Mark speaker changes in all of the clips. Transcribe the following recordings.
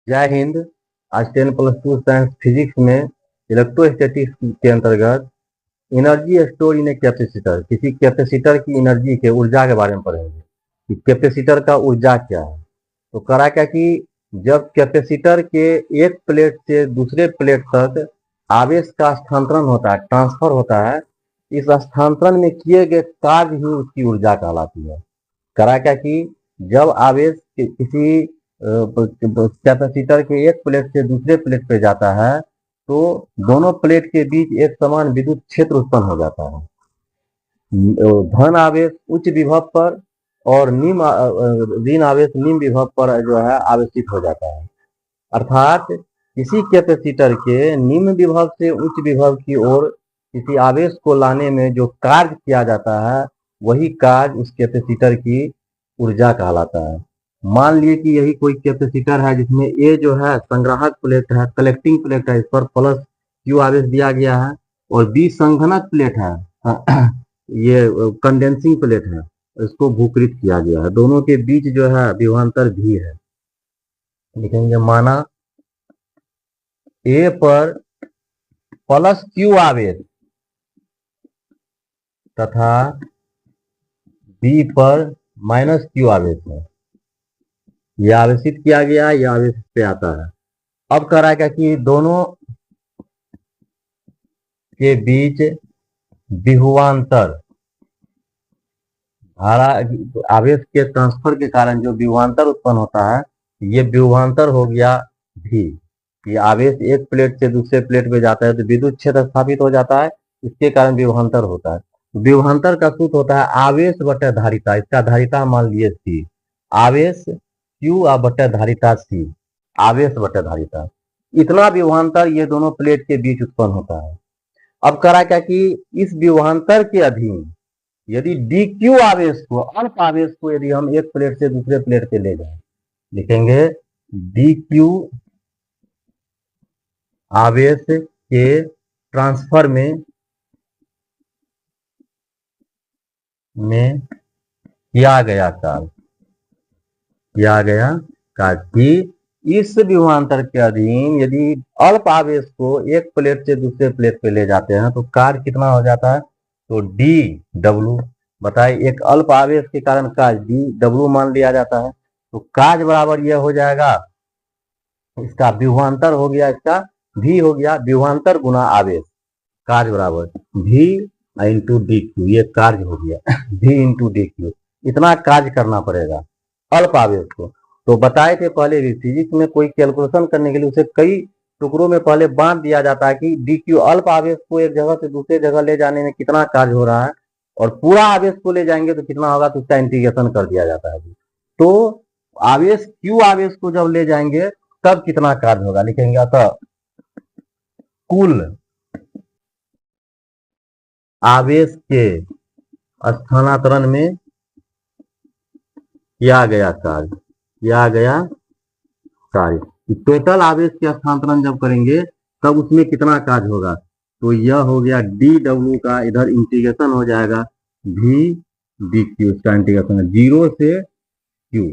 Speaker 1: जय हिंद। आज 10+2 science physics में इलेक्ट्रोस्टैटिक्स के अंतर्गत energy store in a capacitor, किसी कैपेसिटर की एनर्जी के ऊर्जा के बारे में पढ़ेंगे कि कैपेसिटर का ऊर्जा क्या है। तो करा क्या कि जब कैपेसिटर के एक प्लेट से दूसरे प्लेट तक आवेश का स्थानांतरण होता है, ट्रांसफर होता है, इस स्थानांतरण में किए गए कार्य ही उसकी ऊर्जा कहलाती है। करा क्या कि जब आवेश किसी कैपेसिटर के एक प्लेट से दूसरे प्लेट पे जाता है तो दोनों प्लेट के बीच एक समान विद्युत क्षेत्र उत्पन्न हो जाता है। धन आवेश उच्च विभव पर और ऋण आवेश निम्न विभव पर जो है आवेशित हो जाता है। अर्थात किसी कैपेसिटर के निम्न विभव से उच्च विभव की ओर किसी आवेश को लाने में जो कार्य किया जाता है वही कार्य उस कैपेसिटर की ऊर्जा कहलाता है। मान लिए कि यही कोई कैपेसिटर है जिसमें ए जो है संग्राहक प्लेट है, कलेक्टिंग प्लेट है, इस पर प्लस क्यू आवेश दिया गया है, और बी संघनक प्लेट है, ये कंडेंसिंग प्लेट है, इसको भूकृत किया गया है। दोनों के बीच जो है विभवांतर भी है। लिखेंगे माना ए पर प्लस क्यू आवेश तथा बी पर माइनस क्यू आवेश है। यह आवेशित किया गया, यह आवेश पे आता है। अब कह रहा है क्या कि दोनों के बीच विभवांतर, धारा आवेश के ट्रांसफर के कारण जो विभवांतर उत्पन्न होता है, ये विभवांतर हो गया भी। ये आवेश एक प्लेट से दूसरे प्लेट में जाता है तो विद्युत क्षेत्र स्थापित हो जाता है, इसके कारण विभवांतर होता है। विभवांतर का सूत्र होता है आवेश बटे धारिता। इसका धारिता मान लिए सी, आवेश क्यू बटे धारिता सी, आवेश बटे धारिता। इतना विभवांतर ये दोनों प्लेट के बीच उत्पन्न होता है। अब करा क्या कि इस विभवांतर के अधीन यदि डी क्यू आवेश को, अल्प आवेश को यदि हम एक प्लेट से दूसरे प्लेट पे ले जाए, लिखेंगे डी क्यू आवेश के ट्रांसफर में किया गया कार्य कि इस विभवांतर के अधीन यदि अल्प आवेश को एक प्लेट से दूसरे प्लेट पे ले जाते हैं तो कार्य कितना हो जाता है, तो डी डब्ल्यू। बताइए, एक अल्प आवेश के कारण कार्य डी डब्ल्यू मान लिया जाता है, तो कार्य बराबर यह हो जाएगा, इसका विभवांतर हो गया, इसका भी हो गया, विभवांतर गुना आवेश, कार्य बराबर भी इंटू डी क्यू। ये कार्य हो गया भी इंटू डी क्यू। इतना कार्य करना पड़ेगा अल्प आवेश को। तो बताए थे पहले भी, फिजिक्स में कोई कैलकुलेशन करने के लिए उसे कई टुकड़ों में पहले बांट दिया जाता है कि डी क्यू अल्प आवेश को एक जगह से दूसरे जगह ले जाने में कितना कार्य हो रहा है, और पूरा आवेश को ले जाएंगे तो कितना होगा, तो उसका इंटीग्रेशन कर दिया जाता है। तो आवेश क्यू आवेश को जब ले जाएंगे तब कितना कार्य होगा, लिखेंगे अतः कुल आवेश के स्थानांतरण में किया गया कार्य, टोटल आवेश के स्थानांतरण जब करेंगे तब उसमें कितना कार्य होगा, तो यह हो गया डी डब्ल्यू का, इधर इंटीग्रेशन हो जाएगा भी डी क्यू, इसका इंटीग्रेशन है 0 से क्यू।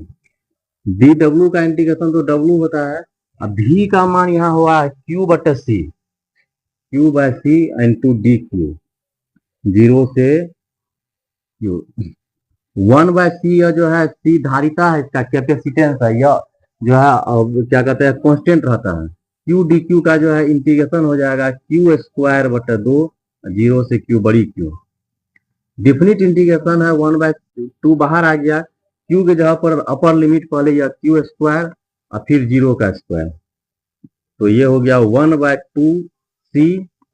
Speaker 1: डी डब्ल्यू का इंटीग्रेशन तो डब्ल्यू होता है, अब भी का मान यहाँ हुआ क्यू बटे सी, Q by C into D Q, 0 से क्यू। 1/c यह जो है सी धारिता है, इसका कैपेसिटेंस है, यह जो है क्या कहते हैं कांस्टेंट रहता है। क्यू डी क्यू का जो है इंटीग्रेशन हो जाएगा क्यू स्क्वायर बटे 2, 0 से क्यू बड़ी क्यू। डिफिनिट इंटीग्रेशन है 1/2 बाहर आ गया, क्यू के जगह पर अपर लिमिट पहले यह क्यू स्क्वायर और फिर 0 का स्क्वायर, तो ये हो गया 1/2c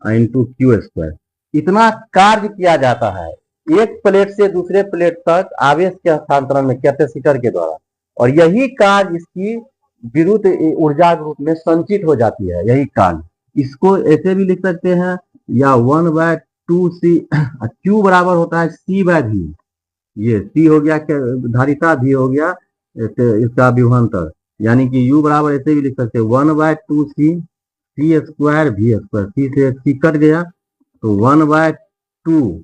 Speaker 1: इंटू क्यू स्क्वायर। इतना कार्य किया जाता है एक प्लेट से दूसरे प्लेट तक आवेश के हस्तांतरण में कैपेसिटर के द्वारा, और यही कार्य इसकी विद्युत ऊर्जा के रूप में संचित हो जाती है। यही कार्य, इसको ऐसे भी लिख सकते हैं, या 1/2c, क्यू बराबर होता है c/v, ये c हो गया धारिता, भी हो गया इसका विभवांतर, यानी कि u बराबर ऐसे भी लिख सकते हैं 1/2c c square v square, c से c कट गया तो 1/2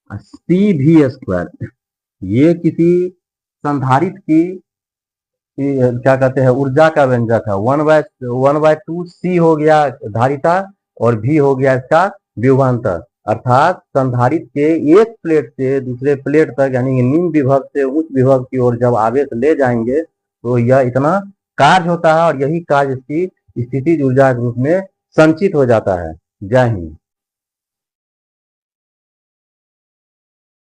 Speaker 1: सी भी स्क्वायर। ये किसी संधारित्र की क्या कहते हैं, ऊर्जा का व्यंजक है। 1/2 C हो गया धारिता और V हो गया इसका विभवांतर। अर्थात संधारित्र के एक प्लेट से दूसरे प्लेट तक यानी कि निम्न विभव से उच्च विभव की ओर जब आवेश ले जाएंगे तो यह इतना कार्य होता है और यही कार्य इसकी स्थितिज ऊर्जा के रूप में संचित हो जाता है। जय हिंद।